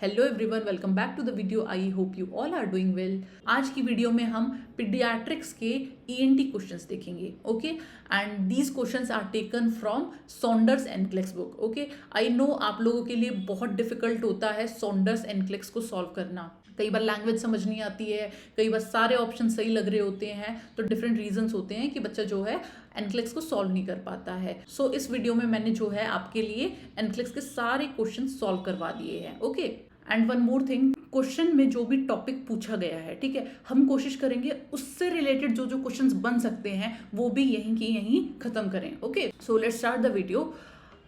Hello everyone, welcome back to the video. I hope you all are doing well. आज की video में हम paediatrics के ENT questions देखेंगे। Okay, and these questions are taken from Saunders NCLEX book. Okay, I know आप लोगों के लिए बहुत डिफिकल्ट होता है सॉन्डर्स एंड क्लेक्स को सॉल्व करना। कई बार लैंग्वेज समझ नहीं आती है, कई बार सारे ऑप्शन सही लग रहे होते हैं, तो डिफरेंट रीजंस होते हैं कि बच्चा जो है एनक्लेक्स को सॉल्व नहीं कर पाता है। सो इस वीडियो में मैंने जो है आपके लिए एनक्लेक्स के सारे क्वेश्चन सॉल्व करवा दिए हैं। Okay, and one more thing, question में जो भी टॉपिक पूछा गया है, ठीक है, हम कोशिश करेंगे उससे रिलेटेड जो जो क्वेश्चंस बन सकते हैं वो भी यहीं की यहीं खत्म करें। Okay, so let's start the video.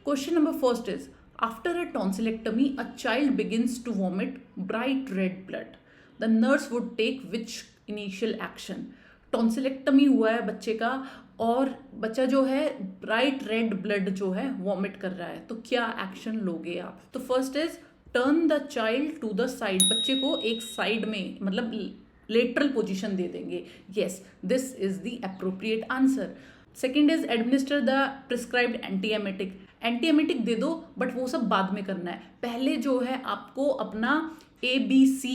Question number first is, after a tonsillectomy a child begins to vomit bright red blood, the nurse would take which initial action. Tonsillectomy हुआ है बच्चे का और बच्चा जो है ब्राइट रेड ब्लड जो है वॉमिट कर रहा है, तो क्या एक्शन लोगे आप? तो first is turn the child to the side. बच्चे को एक साइड में, मतलब लेटरल पोजीशन दे देंगे। Yes, this is the appropriate answer. Second is administer the prescribed antiemetic. Antiemetic दे दो, बट वो सब बाद में करना है। पहले जो है आपको अपना ABC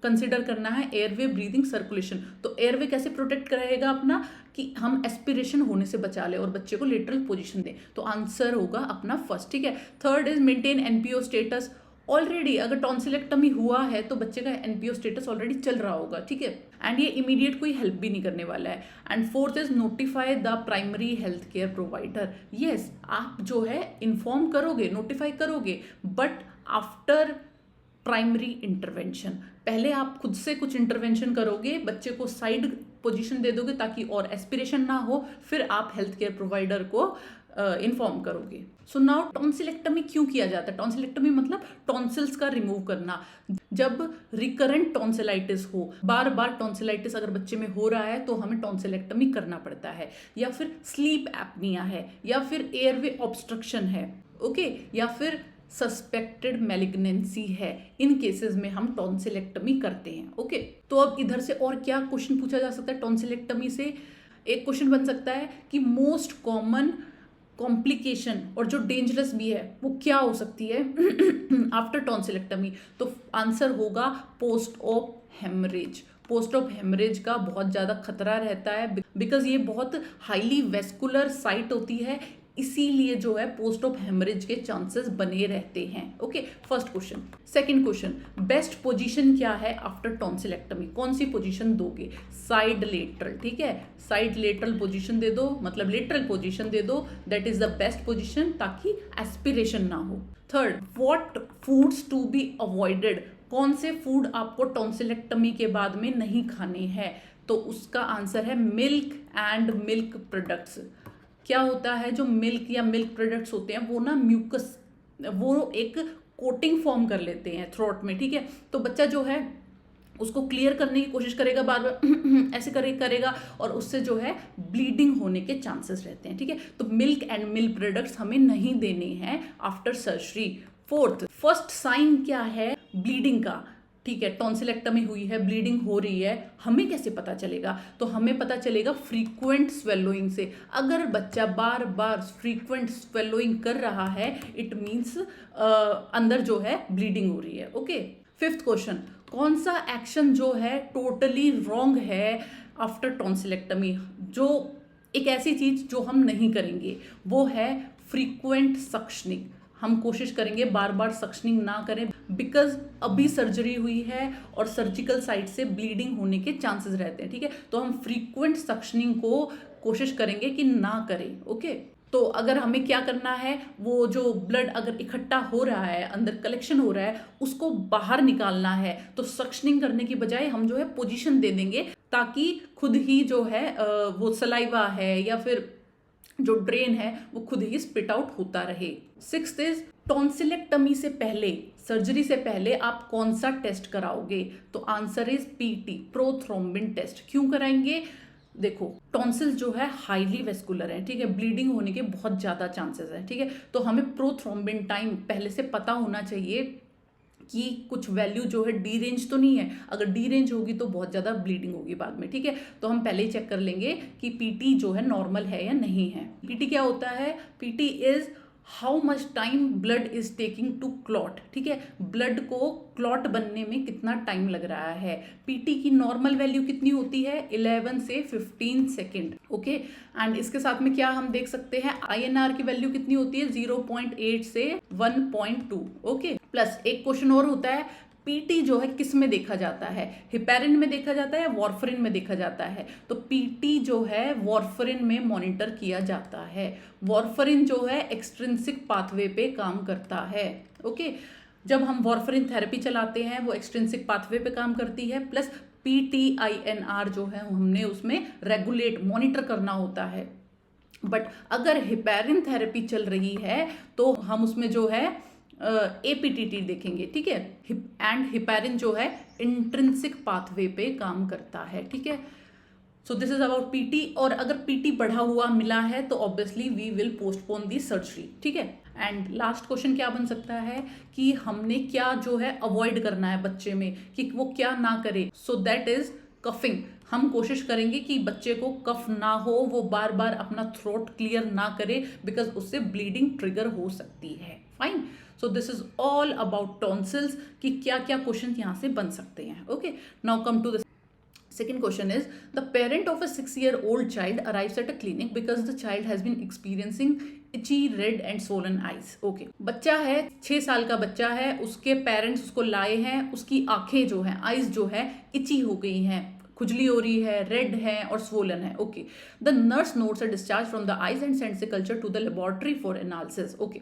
कंसिडर करना है, एयरवे, ब्रीदिंग, सर्कुलेशन। तो एयरवे कैसे प्रोटेक्ट रहेगा अपना, कि हम एस्पिरेशन होने से बचा ले और बच्चे को लेटरल पोजीशन दें। तो आंसर होगा अपना फर्स्ट। ठीक है। Third is maintain NPO status. Already अगर टॉन्सिलेक्टमी हुआ है तो बच्चे का एनपीओ स्टेटस ऑलरेडी चल रहा होगा। ठीक है, एंड ये इमीडिएट कोई हेल्प भी नहीं करने वाला है। And fourth is notify the primary health care provider. Yes, आप जो है इन्फॉर्म करोगे, नोटिफाई करोगे, बट आफ्टर प्राइमरी इंटरवेंशन। पहले आप खुद से कुछ इंटरवेंशन करोगे, बच्चे को साइड पोजीशन दे दोगे ताकि और एस्पिरेशन ना हो, फिर आप हेल्थ केयर प्रोवाइडर को इन्फॉर्म करोगे। सो नाउ टॉन्सिलेक्टमी क्यों किया जाता है? टॉन्सिलेक्टमी मतलब टॉन्सिल्स का रिमूव करना। जब रिकरेंट टॉन्सिलाइटिस हो, बार बार टॉन्सिलाइटिस अगर बच्चे में हो रहा है तो हमें टॉन्सिलेक्टमी करना पड़ता है, या फिर स्लीप एपनिया है, या फिर एयरवे ऑब्स्ट्रक्शन है, ओके, या फिर सस्पेक्टेड मैलिग्नेंसी है। इन केसेस में हम टॉन्सिलेक्टमी करते हैं। ओके, तो अब इधर से और क्या क्वेश्चन पूछा जा सकता है टॉन्सिलेक्टमी से? एक क्वेश्चन बन सकता है कि मोस्ट कॉमन कॉम्प्लिकेशन और जो डेंजरस भी है वो क्या हो सकती है आफ्टर टॉन्सिलेक्टमी? तो आंसर होगा post op haemorrhage. Post op haemorrhage का बहुत ज़्यादा खतरा रहता है, बिकॉज ये बहुत हाईली वेस्कुलर साइट होती है, इसीलिए जो है पोस्ट ऑफ हेमरेज के चांसेस बने रहते हैं। Okay, first question. Second question, best position क्या है आफ्टर टॉन्सिलेक्टमी? कौन सी पोजीशन दोगे? Side lateral. ठीक है, साइड लेटरल पोजीशन दे दो, मतलब लेटरल पोजीशन दे दो, that is the best position, ताकि एस्पिरेशन ना हो। Third, what foods to be avoided? कौन से फूड आपको टॉन्सिलेक्टमी के बाद में नहीं खाने हैं? तो उसका आंसर है मिल्क एंड मिल्क प्रोडक्ट्स। क्या होता है, जो मिल्क या मिल्क प्रोडक्ट्स होते हैं वो ना म्यूकस, वो एक कोटिंग फॉर्म कर लेते हैं थ्रोट में। ठीक है, तो बच्चा जो है उसको क्लियर करने की कोशिश करेगा, बार बार ऐसे करेगा, और उससे जो है ब्लीडिंग होने के चांसेस रहते हैं। ठीक है, तो मिल्क एंड मिल्क प्रोडक्ट्स हमें नहीं देने हैं after surgery. Fourth, first sign क्या है ब्लीडिंग का? ठीक है, टॉन्सिलेक्टमी हुई है, ब्लीडिंग हो रही है, हमें कैसे पता चलेगा? तो हमें पता चलेगा फ्रीक्वेंट स्वेलोइंग से। अगर बच्चा बार बार फ्रीक्वेंट स्वेलोइंग कर रहा है, इट मीन्स अंदर जो है ब्लीडिंग हो रही है। ओके, फिफ्थ क्वेश्चन, कौन सा एक्शन जो है टोटली रॉन्ग है आफ्टर टॉन्सिलेक्टमी? जो एक ऐसी चीज जो हम नहीं करेंगे वो है फ्रीक्वेंट सक्शनिंग। हम कोशिश करेंगे बार बार सक्शनिंग ना करें, बिकॉज अभी सर्जरी हुई है और सर्जिकल साइड से ब्लीडिंग होने के चांसेस रहते हैं। ठीक है, तो हम फ्रीक्वेंट सक्शनिंग को कोशिश करेंगे कि ना करें। ओके, तो अगर हमें क्या करना है, वो जो ब्लड अगर इकट्ठा हो रहा है, अंदर कलेक्शन हो रहा है, उसको बाहर निकालना है, तो सक्शनिंग करने की बजाय हम जो है पोजीशन दे देंगे, ताकि खुद ही जो है वो सलाइवा है या फिर जो ड्रेन है वो खुद ही स्पिट आउट होता रहे। सिक्स्थ इज, टॉन्सिलेक्टमी से पहले, सर्जरी से पहले आप कौन सा टेस्ट कराओगे? तो answer is PT, prothrombin test. क्यों कराएंगे? देखो, टॉन्सिल्स जो है हाईली वेस्कुलर है, ठीक है, ब्लीडिंग होने के बहुत ज़्यादा चांसेस है। ठीक है, तो हमें प्रोथ्रोम्बिन टाइम पहले से पता होना चाहिए कि कुछ वैल्यू जो है डी रेंज तो नहीं है। अगर डी रेंज होगी तो बहुत ज़्यादा ब्लीडिंग होगी बाद में। ठीक है, तो हम पहले ही चेक कर लेंगे कि PT जो है नॉर्मल है या नहीं है। PT क्या होता है? PT is how much time blood is taking to clot, ठीक है, ब्लड को क्लॉट बनने में कितना टाइम लग रहा है। पीटी की नॉर्मल वैल्यू कितनी होती है, 11 से 15 सेकेंड, ओके। एंड इसके साथ में क्या हम देख सकते हैं, आईएनआर की वैल्यू कितनी होती है, 0.8 से 1.2, ओके। प्लस एक क्वेश्चन और होता है, पीटी जो है किस में देखा जाता है, हिपैरिन में देखा जाता है या वार्फरिन में देखा जाता है। तो पीटी जो है वार्फरिन में मॉनिटर किया जाता है। वार्फरिन जो है एक्सट्रिंसिक पाथवे पे काम करता है, ओके। जब हम वार्फरिन थेरेपी चलाते हैं वो एक्सट्रिंसिक पाथवे पे काम करती है, प्लस पीटीआईएनआर जो है हमने उसमें रेगुलेट मॉनिटर करना होता है। बट अगर हिपैरिन थेरेपी चल रही है तो हम उसमें जो है एपीटीटी देखेंगे, ठीक है। एंड हिपैरिन जो है इंट्रिंसिक पाथवे पे काम करता है, ठीक है। So this is about PT. और अगर पीटी बढ़ा हुआ मिला है तो obviously we will postpone the surgery, ठीक है। एंड लास्ट क्वेश्चन क्या बन सकता है कि हमने क्या जो है अवॉइड करना है बच्चे में, कि वो क्या ना करे। So that is coughing. हम कोशिश करेंगे कि बच्चे को कफ ना हो, वो बार बार अपना थ्रोट क्लियर ना करे, बिकॉज उससे ब्लीडिंग ट्रिगर हो सकती है। Fine. So this is all about tonsils कि क्या क्या क्वेश्चन यहाँ से बन सकते हैं, okay. Now come to the second question is, the parent of a 6-year-old child arrives at a clinic because the child has been experiencing itchy, red and swollen eyes. Okay. बच्चा है, 6 साल का बच्चा है, उसके पेरेंट्स उसको लाए हैं, उसकी आंखें जो हैं, आइज जो है इची हो गई हैं, खुजली हो रही है, रेड है और स्वोलन है, okay. The nurse notes a discharge from the eyes and sends the culture to the laboratory for analysis, okay.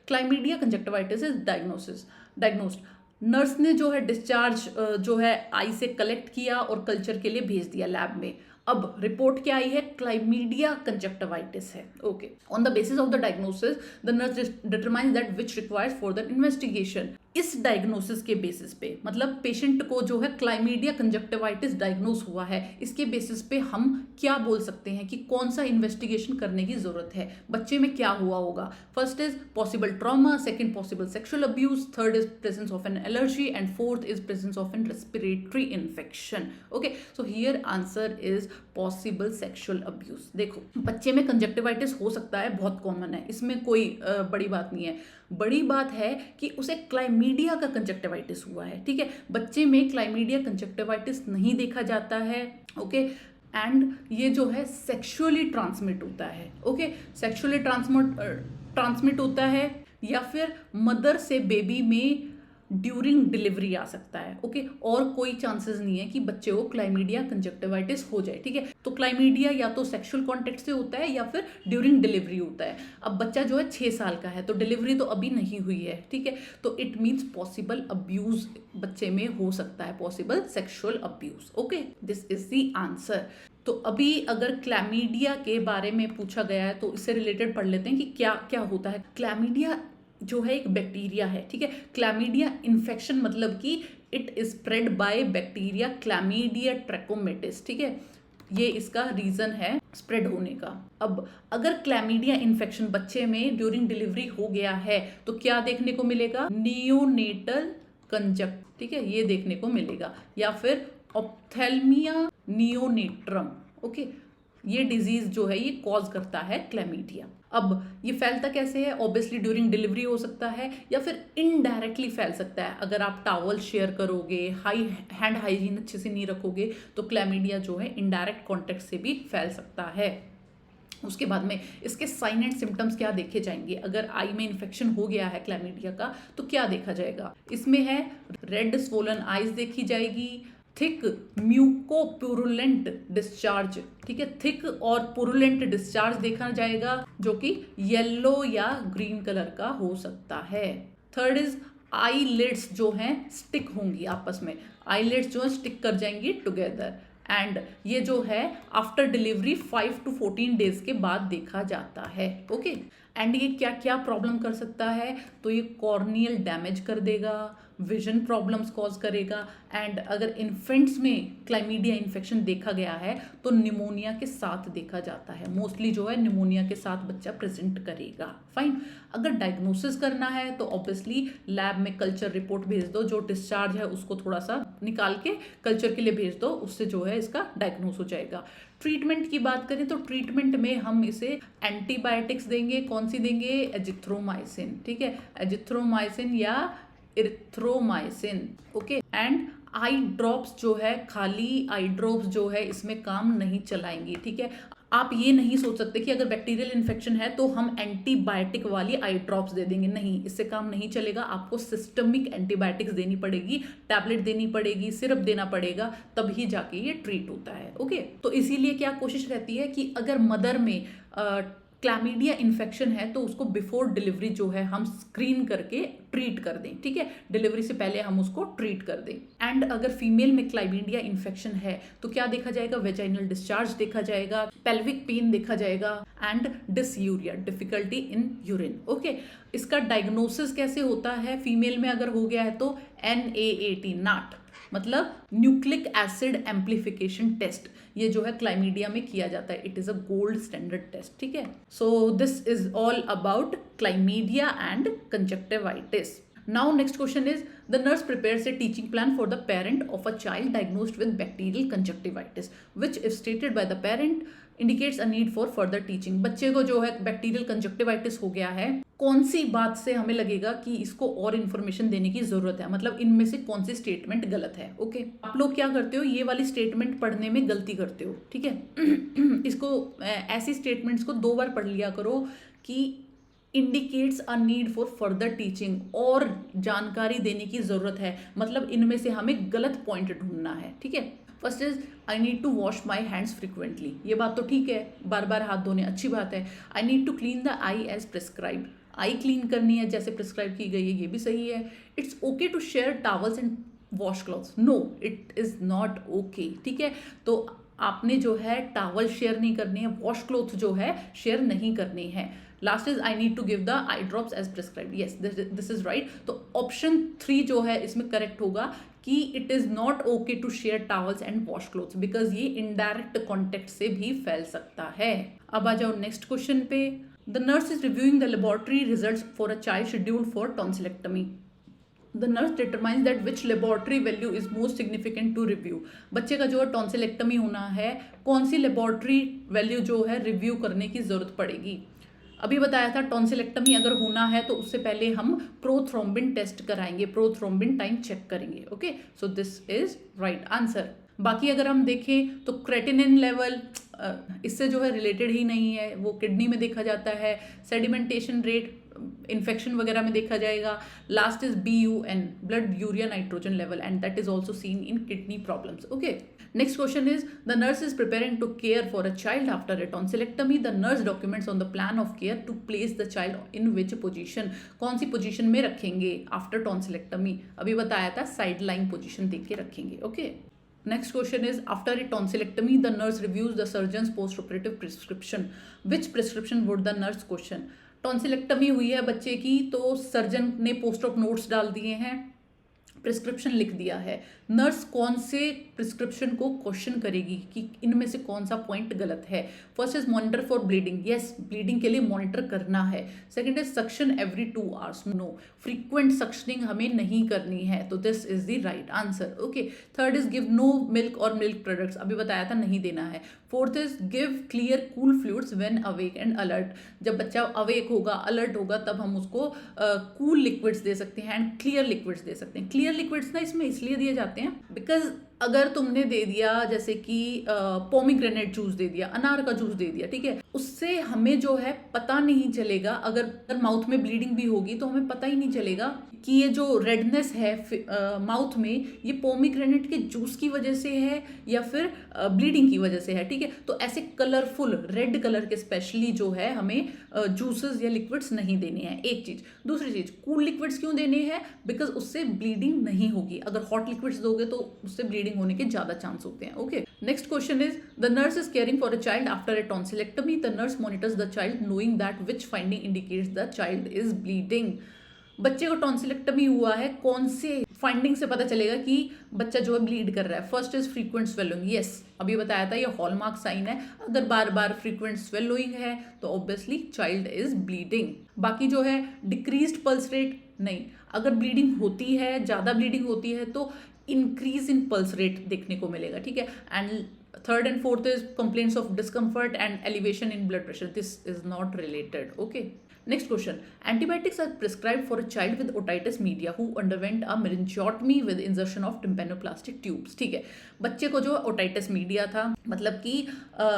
Chlamydia conjunctivitis is diagnosed. Nurse ने जो है डिस्चार्ज जो है आई से कलेक्ट किया और कल्चर के लिए भेज दिया लैब में। अब रिपोर्ट क्या आई है, क्लाइमीडिया कंजक्टिवाइटिस है, okay. On the basis of the diagnosis the nurse determines that which requires further investigation. इस डायग्नोसिस के बेसिस पे, मतलब पेशेंट को जो है क्लाइमीडिया कंजक्टिवाइटिस डायग्नोस हुआ है, इसके बेसिस पे हम क्या बोल सकते हैं कि कौन सा इन्वेस्टिगेशन करने की जरूरत है, बच्चे में क्या हुआ होगा। First is possible trauma, second possible sexual abuse, third is presence of an allergy and fourth is presence of an respiratory infection, okay. So here answer is possible sexual abuse. देखो बच्चे में कंजक्टिवाइटिस हो सकता है, बहुत common है, इसमें कोई बड़ी बात नहीं है। बड़ी बात है कि उसे क्लाइमीडिया का कंजक्टिवाइटिस हुआ है, ठीक है। बच्चे में क्लाइमीडिया कंजक्टिवाइटिस नहीं देखा जाता है, ओके। एंड ये जो है सेक्सुअली ट्रांसमिट होता है, ओके। सेक्सुअली ट्रांसमिट होता है या फिर मदर से बेबी में ड्यूरिंग डिलीवरी आ सकता है, ओके। और कोई चांसेस नहीं है कि बच्चे को क्लाइमीडिया कंजक्टिवाइटिस हो जाए, ठीक है। तो क्लाइमीडिया या तो सेक्सुअल कॉन्टेक्ट से होता है या फिर ड्यूरिंग डिलीवरी होता है। अब बच्चा जो है 6 साल का है तो डिलीवरी तो अभी नहीं हुई है, ठीक है। तो इट मीन्स पॉसिबल अब्यूज बच्चे में हो सकता है, possible sexual abuse, okay. This is the answer. तो अभी अगर क्लैमीडिया के बारे में पूछा गया है तो इससे रिलेटेड पढ़ लेते हैं कि क्या क्या होता है। क्लैमीडिया जो है एक बैक्टीरिया है, ठीक है। क्लैमीडिया इन्फेक्शन मतलब कि it is spread by bacteria chlamydia trachomatis, ठीक है। ये इसका रीजन है स्प्रेड होने का। अब अगर क्लैमीडिया इन्फेक्शन बच्चे में ड्यूरिंग डिलीवरी हो गया है तो क्या देखने को मिलेगा, नियोनेटल कंजक्ट, ठीक है, ये देखने को मिलेगा, या फिर ऑप्थेल्मिया नियोनेट्रम, ओके। ये डिजीज जो है ये कॉज करता है क्लैमीडिया। अब ये फैलता कैसे है, ऑब्वियसली ड्यूरिंग डिलीवरी हो सकता है या फिर इनडायरेक्टली फैल सकता है। अगर आप टॉवल शेयर करोगे, हैंड हाइजीन अच्छे से नहीं रखोगे तो क्लैमीडिया जो है इनडायरेक्ट कॉन्टेक्ट से भी फैल सकता है। उसके बाद में इसके साइन एंड सिम्टम्स क्या देखे जाएंगे, अगर आई में इन्फेक्शन हो गया है क्लैमीडिया का तो क्या देखा जाएगा। इसमें है रेड स्वोलन आइज देखी जाएगी, थिक म्यूकोपुरुलेंट डिस्चार्ज, ठीक है, थिक और पुरुलेंट डिस्चार्ज देखा जाएगा जो कि येलो या ग्रीन कलर का हो सकता है। थर्ड इज आईलिड्स जो हैं स्टिक होंगी आपस में, आईलिड्स जो है स्टिक कर जाएंगी टुगेदर। एंड ये जो है आफ्टर डिलीवरी 5 to 14 डेज के बाद देखा जाता है, ओके। एंड ये क्या क्या प्रॉब्लम कर सकता है, तो ये कॉर्नियल डैमेज कर देगा, विजन प्रॉब्लम्स कॉज करेगा, एंड अगर इन्फेंट्स में क्लाइमीडिया इन्फेक्शन देखा गया है तो निमोनिया के साथ देखा जाता है, मोस्टली जो है निमोनिया के साथ बच्चा प्रेजेंट करेगा। फाइन। अगर डायग्नोसिस करना है तो ऑब्वियसली लैब में कल्चर रिपोर्ट भेज दो, जो डिस्चार्ज है उसको थोड़ा सा निकाल के कल्चर के लिए भेज दो, उससे जो है इसका डायग्नोस हो जाएगा। ट्रीटमेंट की बात करें तो ट्रीटमेंट में हम इसे एंटीबायोटिक्स देंगे। कौन सी देंगे? एजिथ्रोमाइसिन, ठीक है, एजिथ्रोमाइसिन या erythromycin, okay. And eye drops जो है, खाली आई ड्रॉप्स जो है इसमें काम नहीं चलाएंगी, ठीक है। आप ये नहीं सोच सकते कि अगर बैक्टीरियल इन्फेक्शन है तो हम एंटीबायोटिक वाली आई ड्रॉप्स दे देंगे, नहीं, इससे काम नहीं चलेगा। आपको सिस्टमिक एंटीबायोटिक्स देनी पड़ेगी, टैबलेट देनी पड़ेगी, सिरप देना पड़ेगा, तभी जाके ये ट्रीट होता है, ओके। तो इसीलिए क्या कोशिश रहती है कि अगर मदर में क्लैमीडिया इन्फेक्शन है तो उसको बिफोर डिलीवरी जो है हम स्क्रीन करके ट्रीट कर दें, ठीक है, डिलीवरी से पहले हम उसको ट्रीट कर दें। एंड अगर फीमेल में क्लैमीडिया इन्फेक्शन है तो क्या देखा जाएगा? वेजाइनल डिस्चार्ज देखा जाएगा, पेल्विक पेन देखा जाएगा, and dysuria, difficulty in urine, okay. इसका डायग्नोसिस कैसे होता है? फीमेल में अगर हो गया है तो NAAT, नाट मतलब न्यूक्लिक एसिड एम्प्लीफिकेशन टेस्ट, ये जो है क्लाइमीडिया में किया जाता है। It is a gold standard test, ठीक है। So this is all about chlamydia and conjunctivitis. Now next question is, the nurse prepares a teaching plan for the parent of a child diagnosed with bacterial conjunctivitis, which if stated by the parent indicates a need for further teaching। बच्चे को जो है bacterial conjunctivitis हो गया है, कौन सी बात से हमें लगेगा कि इसको और इन्फॉर्मेशन देने की जरूरत है, मतलब इनमें से कौन सी स्टेटमेंट गलत है, ओके। आप लोग क्या करते हो? ये वाली स्टेटमेंट पढ़ने में गलती करते हो, ठीक है। इसको ऐसी स्टेटमेंट्स को 2 बार पढ़ लिया करो कि indicates a need for further teaching, और जानकारी देने की जरूरत है, मतलब इनमें से हमें गलत पॉइंट ढूंढना है, ठीक है। First is I need to wash my hands frequently, ये बात तो ठीक है, बार बार हाथ धोने, अच्छी बात है। I need to clean the eye as prescribed, eye clean करनी है जैसे प्रिस्क्राइब की गई है, ये भी सही है। It's okay to share towels and wash cloths, no it is not okay, ठीक है। तो आपने जो है टॉवल शेयर नहीं करनी है, वॉश क्लॉथ जो है शेयर नहीं करनी है। Last is I need to give the eye drops as prescribed, yes this is right. तो ऑप्शन 3 जो है इसमें करेक्ट होगा कि it is not okay to share towels and wash cloths, because ये इनडायरेक्ट कॉन्टेक्ट से भी फैल सकता है। अब आ जाओ नेक्स्ट क्वेश्चन पे। The nurse is reviewing the laboratory results for a child scheduled for tonsillectomy. The nurse determines that which laboratory value is most significant to review. बच्चे का जो है टॉन्सिलेक्टमी होना है, कौन सी लेबोरेटरी वैल्यू जो है रिव्यू करने की जरूरत पड़ेगी? अभी बताया था टॉन्सिलेक्टमी अगर होना है तो उससे पहले हम प्रोथ्रोम्बिन टेस्ट कराएंगे, प्रोथ्रोम्बिन टाइम चेक करेंगे, okay. So this is right answer. बाकी अगर हम देखें तो क्रेटिनिन लेवल इससे जो है रिलेटेड ही नहीं है, वो किडनी में देखा जाता है। सेडिमेंटेशन रेट इन्फेक्शन वगैरह में देखा जाएगा। Last is BUN, blood urea nitrogen level, and that is also seen in kidney problems, okay. Next question is, the nurse is preparing to care for a child after a tonsillectomy. The nurse documents on the plan of care to place the child in which position, कौन सी position में रखेंगे after tonsillectomy? अभी बताया था side line position देख के रखेंगे, okay. Next question is, after a tonsillectomy the nurse reviews the surgeon's post-operative prescription. Which prescription would the nurse question? Tonsillectomy हुई है बच्चे की तो सर्जन ने पोस्ट ऑप नोट्स डाल दिए हैं, प्रिस्क्रिप्शन लिख दिया है। नर्स कौन से प्रिस्क्रिप्शन को क्वेश्चन करेगी कि इनमें से कौन सा पॉइंट गलत है? First is monitor for bleeding, yes bleeding के लिए मॉनिटर करना है। Second is suction every 2 hours, no frequent suctioning हमें नहीं करनी है, तो this is the right answer, okay. Third is give no milk और मिल्क प्रोडक्ट्स, अभी बताया था नहीं देना है। Fourth is give clear cool fluids when awake and alert, जब बच्चा अवेक होगा अलर्ट होगा तब हम उसको कूल लिक्विड्स दे सकते हैं एंड क्लियर लिक्विड्स दे सकते हैं। क्लियर लिक्विड्स ना इसमें इसलिए दिए जाते हैं बिकॉज अगर तुमने दे दिया जैसे कि पोमीग्रेनेट जूस दे दिया, अनार का जूस दे दिया, ठीक है, उससे हमें जो है पता नहीं चलेगा, अगर माउथ में ब्लीडिंग भी होगी तो हमें पता ही नहीं चलेगा कि ये जो रेडनेस है माउथ में ये पोमीग्रेनेट के जूस की वजह से है या फिर ब्लीडिंग की वजह से है, ठीक है। तो ऐसे कलरफुल रेड कलर के स्पेशली जो है हमें जूसेस या लिक्विड्स नहीं देने हैं, एक चीज। दूसरी चीज, कूल लिक्विड्स क्यों देने हैं? बिकॉज उससे ब्लीडिंग नहीं होगी। अगर हॉट लिक्विड्स दोगे तो उससे ब्लीडिंग होने के ज्यादा चांस होते हैं, okay. Next question is, the nurse is caring for a child after a tonsillectomy. The nurse monitors the child knowing that which finding indicates the child is bleeding. बच्चे को टॉन्सिलेक्टमी हुआ है, कौन से फाइंडिंग से पता चलेगा कि बच्चा जो है ब्लीड कर रहा है? First is frequent swallowing, yes अभी बताया था, ये हॉलमार्क साइन है। अगर बार बार फ्रीक्वेंट स्वेलोइंग है तो ऑब्वियसली चाइल्ड इज ब्लीडिंग। बाकी जो है डिक्रीज्ड पल्स रेट, नहीं। अगर ब्लीडिंग होती है, ज़्यादा ब्लीडिंग होती है तो इंक्रीज इन पल्स रेट देखने को मिलेगा, ठीक है। And third and fourth is complaints of discomfort and elevation in blood pressure, this is not related, okay. Next question. Antibiotics are prescribed for a child with otitis media who underwent a meningotomy with insertion of tympanoplastic tubes. ठीक है, बच्चे को जो otitis media था, मतलब कि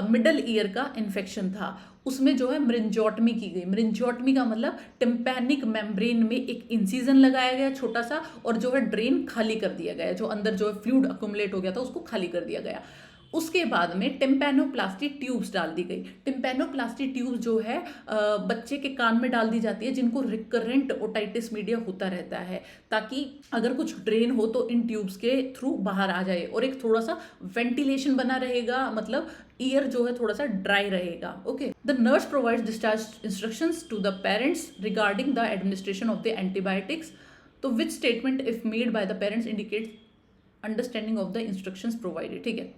middle ear का infection था, उसमें जो है मेनिंजोटमी की गई। मेनिंजोटमी का मतलब टिम्पैनिक मेम्ब्रेन में एक इंसिजन लगाया गया छोटा सा, और जो है ड्रेन खाली कर दिया गया, जो अंदर जो है फ्लूइड अक्यूमुलेट हो गया था उसको खाली कर दिया गया। उसके बाद में टिम्पैनोप्लास्टिक ट्यूब्स डाल दी गई। टिम्पैनोप्लास्टिक ट्यूब्स जो है बच्चे के कान में डाल दी जाती है जिनको रिकरेंट ओटाइटिस मीडिया होता रहता है, ताकि अगर कुछ ड्रेन हो तो इन ट्यूब्स के थ्रू बाहर आ जाए, और एक थोड़ा सा वेंटिलेशन बना रहेगा, मतलब ईयर जो है थोड़ा सा ड्राई रहेगा, okay. The nurse provides discharge instructions to the parents regarding the administration of the antibiotics. तो which statement if made by the parents indicates understanding of the instructions provided, ठीक है।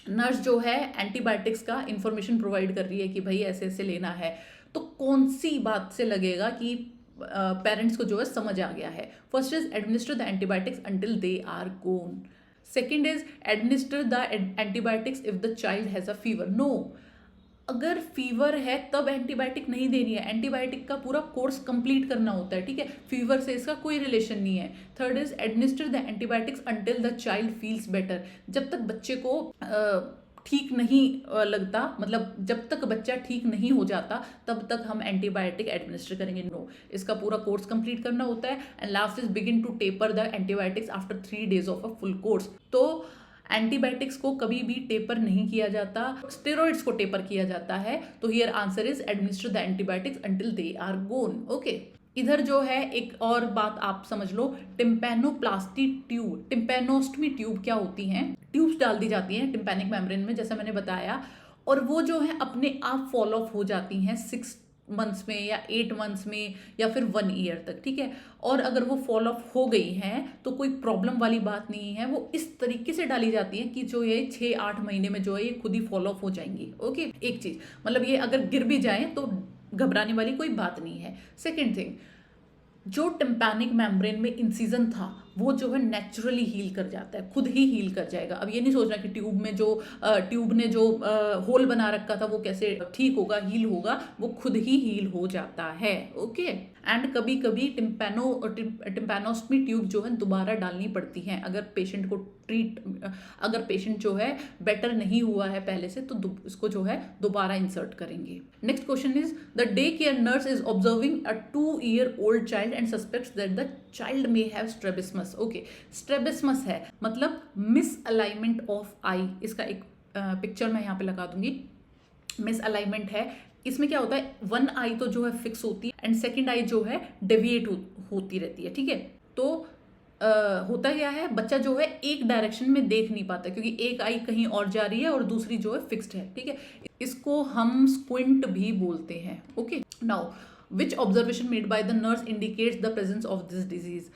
नर्स जो है एंटीबायोटिक्स का information provide कर रही है कि भाई ऐसे ऐसे लेना है, तो कौन सी बात से लगेगा कि पेरेंट्स को जो है समझ आ गया है? First is administer the antibiotics until they are gone. Second is administer the antibiotics if the child has a fever. No, अगर फीवर है तब एंटीबायोटिक नहीं देनी है, एंटीबायोटिक का पूरा कोर्स कंप्लीट करना होता है, ठीक है। फीवर से इसका कोई रिलेशन नहीं है। Third is administer the antibiotics until the child feels better. जब तक बच्चे को ठीक नहीं लगता, मतलब जब तक बच्चा ठीक नहीं हो जाता तब तक हम एंटीबायोटिक एडमिनिस्टर करेंगे, नो। इसका पूरा कोर्स कंप्लीट करना होता है। And last is begin to taper the antibiotics after 3 days of a full course. तो एंटीबायोटिक्स को कभी भी टेपर नहीं किया जाता, स्टेरॉइड्स को टेपर किया जाता है। तो here answer is administer the antibiotics until they are gone, okay. इधर जो है एक और बात आप समझ लो, टिम्पैनोप्लास्टिक ट्यूब, टिम्पैनोस्टमी ट्यूब क्या होती हैं? ट्यूब्स डाल दी जाती हैं टिम्पैनिक मेम्ब्रेन में, जैसा मैंने बताया, और वो जो है अपने आप फॉल ऑफ हो जाती हैं 6 months में या 8 months में या फिर 1 year तक, ठीक है। और अगर वो फॉल ऑफ हो गई हैं तो कोई प्रॉब्लम वाली बात नहीं है, वो इस तरीके से डाली जाती है कि जो ये 6-8 महीने में जो है ये खुद ही फॉल ऑफ हो जाएंगी, ओके। एक चीज, मतलब ये अगर गिर भी जाए तो घबराने वाली कोई बात नहीं है। सेकेंड थिंग, जो टिम्पैनिक मेम्ब्रेन में इंसिजन था वो जो है नेचुरली हील कर जाता है, खुद ही हील कर जाएगा। अब ये नहीं सोचना कि ट्यूब ने जो होल बना रखा था वो कैसे ठीक होगा, हील होगा, वो खुद ही हील हो जाता है, ओके। एंड कभी कभी टिम्पैनोस्टमी ट्यूब जो है दोबारा डालनी पड़ती हैं अगर पेशेंट को अगर पेशेंट जो है बेटर नहीं हुआ है पहले से, तो इसको जो है दोबारा इंसर्ट करेंगे। Next question is the day care nurse is observing a 2-year-old child and suspects that the child may have strabismus, okay. Strabismus है मतलब मिस अलाइनमेंट ऑफ आई। इसका एक पिक्चर मैं यहाँ पे लगा दूंगी। मिस अलाइनमेंट है, इसमें क्या होता है, 1 आई तो जो है फिक्स होती है एंड सेकेंड आई जो है डेविएट होती रहती है, ठीक है। तो होता क्या है, बच्चा जो है एक डायरेक्शन में देख नहीं पाता क्योंकि एक आई कहीं और जा रही है और दूसरी जो है फिक्स्ड है, ठीक है। इसको हम स्क्विंट भी बोलते हैं, okay. Now which observation made by the nurse indicates the presence of this disease,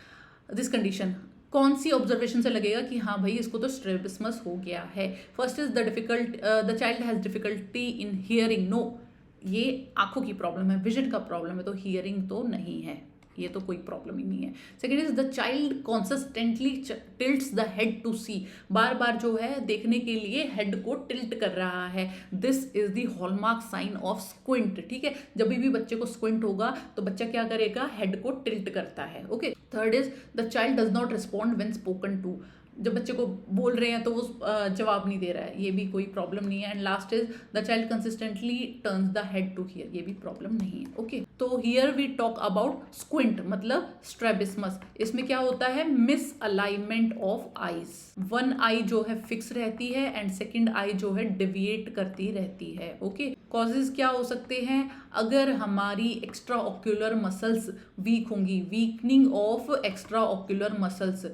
this condition. कौन सी ऑब्जर्वेशन से लगेगा कि हाँ भाई इसको तो स्ट्रेबिस्मस हो गया है? First is the child has difficulty in hearing, no, ये आंखों की प्रॉब्लम है, विजन का प्रॉब्लम है, तो हियरिंग तो नहीं है, ये तो कोई प्रॉब्लम ही नहीं है। Second is the child consistently tilts the head to see, बार बार जो है देखने के लिए हेड को टिल्ट कर रहा है, this is the hallmark sign of squint, ठीक है। जब भी बच्चे को स्क्विंट होगा तो बच्चा क्या करेगा, हेड को टिल्ट करता है, okay. Third is the child does not respond when spoken to, जब बच्चे को बोल रहे हैं तो वो जवाब नहीं दे रहा है, ये भी कोई प्रॉब्लम नहीं है। And last is the child consistently turns the head to hear, ये भी प्रॉब्लम नहीं है, ओके। तो here we talk about squint मतलब स्ट्रेबिस्मस। इसमें क्या होता है, misalignment of eyes, 1 eye जो है फिक्स रहती है एंड सेकेंड आई जो है डेविएट करती रहती है, ओके। कॉजेज क्या हो सकते हैं, अगर हमारी एक्स्ट्रा ऑक्यूलर मसल्स वीक होंगी, weakening of extraocular muscles,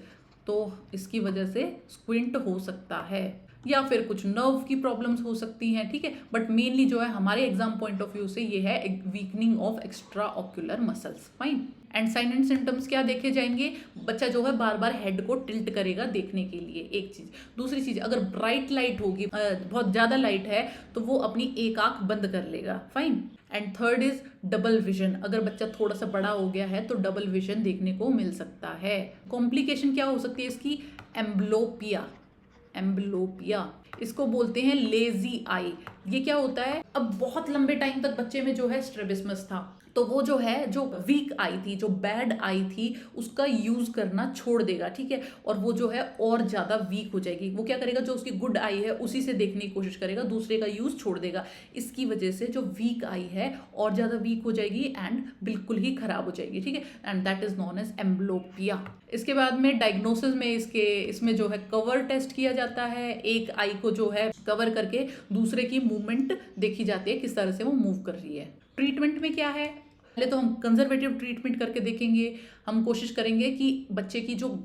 तो इसकी वजह से स्क्विंट हो सकता है, या फिर कुछ नर्व की प्रॉब्लम्स हो सकती हैं, ठीक है। बट मेनली जो है हमारे एग्जाम पॉइंट ऑफ व्यू से ये है weakening of extraocular muscles, fine. And sign and symptoms क्या देखे जाएंगे, बच्चा जो है बार बार हेड को टिल्ट करेगा देखने के लिए, एक चीज। दूसरी चीज, अगर ब्राइट लाइट होगी, बहुत ज्यादा लाइट है, तो वो अपनी एक आंख बंद कर लेगा, fine. And third is double vision, अगर बच्चा थोड़ा सा बड़ा हो गया है तो डबल विजन देखने को मिल सकता है। कॉम्प्लिकेशन क्या हो सकती है इसकी, एम्ब्लोपिया, एम्ब्लोपिया इसको बोलते हैं लेजी आई। ये क्या होता है, अब बहुत लंबे टाइम तक बच्चे में जो है स्ट्रैबिस्मस था, तो वो जो है, जो वीक आई थी, जो बैड आई थी, उसका यूज करना छोड़ देगा, ठीक है, और वो जो है और ज्यादा वीक हो जाएगी। वो क्या करेगा, जो उसकी गुड आई है उसी से देखने की कोशिश करेगा, दूसरे का यूज छोड़ देगा। इसकी वजह से जो वीक आई है और ज्यादा वीक हो जाएगी एंड बिल्कुल ही खराब हो जाएगी, ठीक है, and that is known as amblyopia. इसके बाद में डायग्नोसिस में इसमें जो है कवर टेस्ट किया जाता है, एक आई को जो है कवर करके दूसरे की मूवमेंट देखी जाती है, किस तरह से वो मूव कर रही है। ट्रीटमेंट में क्या है, पहले तो हम कंजर्वेटिव ट्रीटमेंट करके देखेंगे। हम कोशिश करेंगे कि बच्चे की जो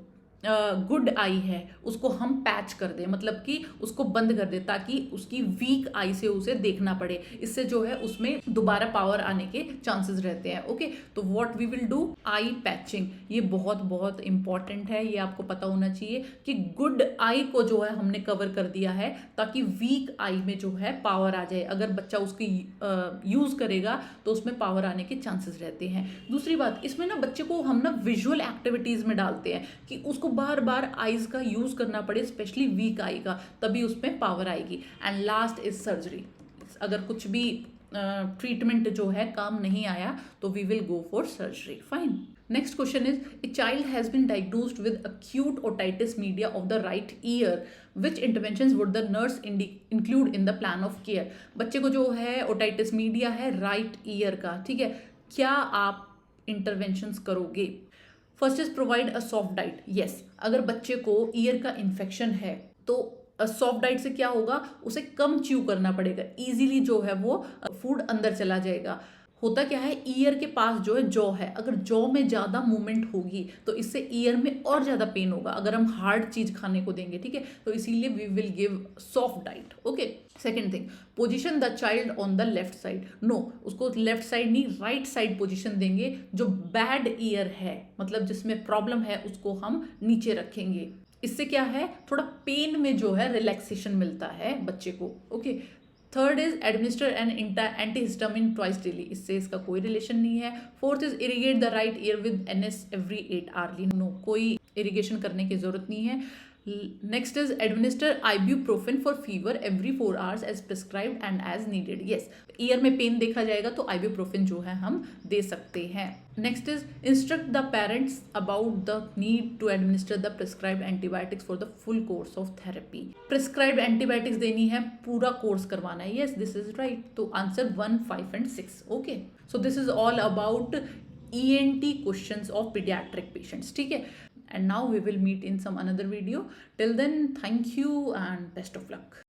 गुड आई है उसको हम पैच कर दें, मतलब कि उसको बंद कर दें, ताकि उसकी वीक आई से उसे देखना पड़े। इससे जो है उसमें दोबारा पावर आने के चांसेस रहते हैं। ओके, तो what we will do, eye patching, ये बहुत बहुत इंपॉर्टेंट है, ये आपको पता होना चाहिए कि गुड आई को जो है हमने कवर कर दिया है ताकि वीक आई में जो है पावर आ जाए। अगर बच्चा उसकी यूज करेगा तो उसमें पावर आने के चांसेस रहते हैं। दूसरी बात, इसमें ना बच्चे को हम ना विजुअल एक्टिविटीज में डालते हैं कि उसको बार बार आईज का यूज करना पड़े, स्पेशली वीक आई का, तभी उसमें पावर आएगी। And last is surgery. अगर कुछ भी ट्रीटमेंट जो है काम नहीं आया तो we will go for surgery, fine. Next question is, a child has been diagnosed with acute otitis media of the right ear, which interventions would the nurse include in the plan of care? बच्चे को जो है otitis media है right year का, ठीक है, क्या आप इंटरवेंशंस करोगे? First is provide a soft diet. Yes, अगर बच्चे को ईयर का इन्फेक्शन है तो सॉफ्ट डाइट से क्या होगा, उसे कम च्यू करना पड़ेगा, इजीली जो है वो फूड अंदर चला जाएगा। होता क्या है, ईयर के पास जो है जॉ है, अगर जॉ में ज्यादा मूवमेंट होगी तो इससे ईयर में और ज्यादा पेन होगा अगर हम हार्ड चीज खाने को देंगे, ठीक है, तो इसीलिए we will give soft diet. Okay, second thing, position the child on the left side. No, उसको लेफ्ट साइड नहीं, राइट साइड पोजिशन देंगे। जो बैड ईयर है, मतलब जिसमें प्रॉब्लम है, उसको हम नीचे रखेंगे। इससे क्या है, थोड़ा पेन में जो है रिलैक्सेशन मिलता है बच्चे को। Okay, third is administer an antihistamine twice daily, इससे इसका कोई रिलेशन नहीं है। Fourth is irrigate the right ear with NS every 8 hourly. No, कोई इरिगेशन करने की जरूरत नहीं है। Next is administer ibuprofen for fever every 4 hours as prescribed and as needed. Yes, ear में पेन देखा जाएगा तो आइब्यूप्रोफेन जो है हम दे सकते हैं। Next is instruct the parents about the need to administer the prescribed antibiotics for the full course of therapy. Prescribed antibiotics देनी है, पूरा कोर्स करवाना है। Yes, this is right. तो answer 1, 5 and 6। Okay, so this is all about ENT questions of pediatric patients, ठीक है, and now we will meet in some another video. Till then, thank you and best of luck.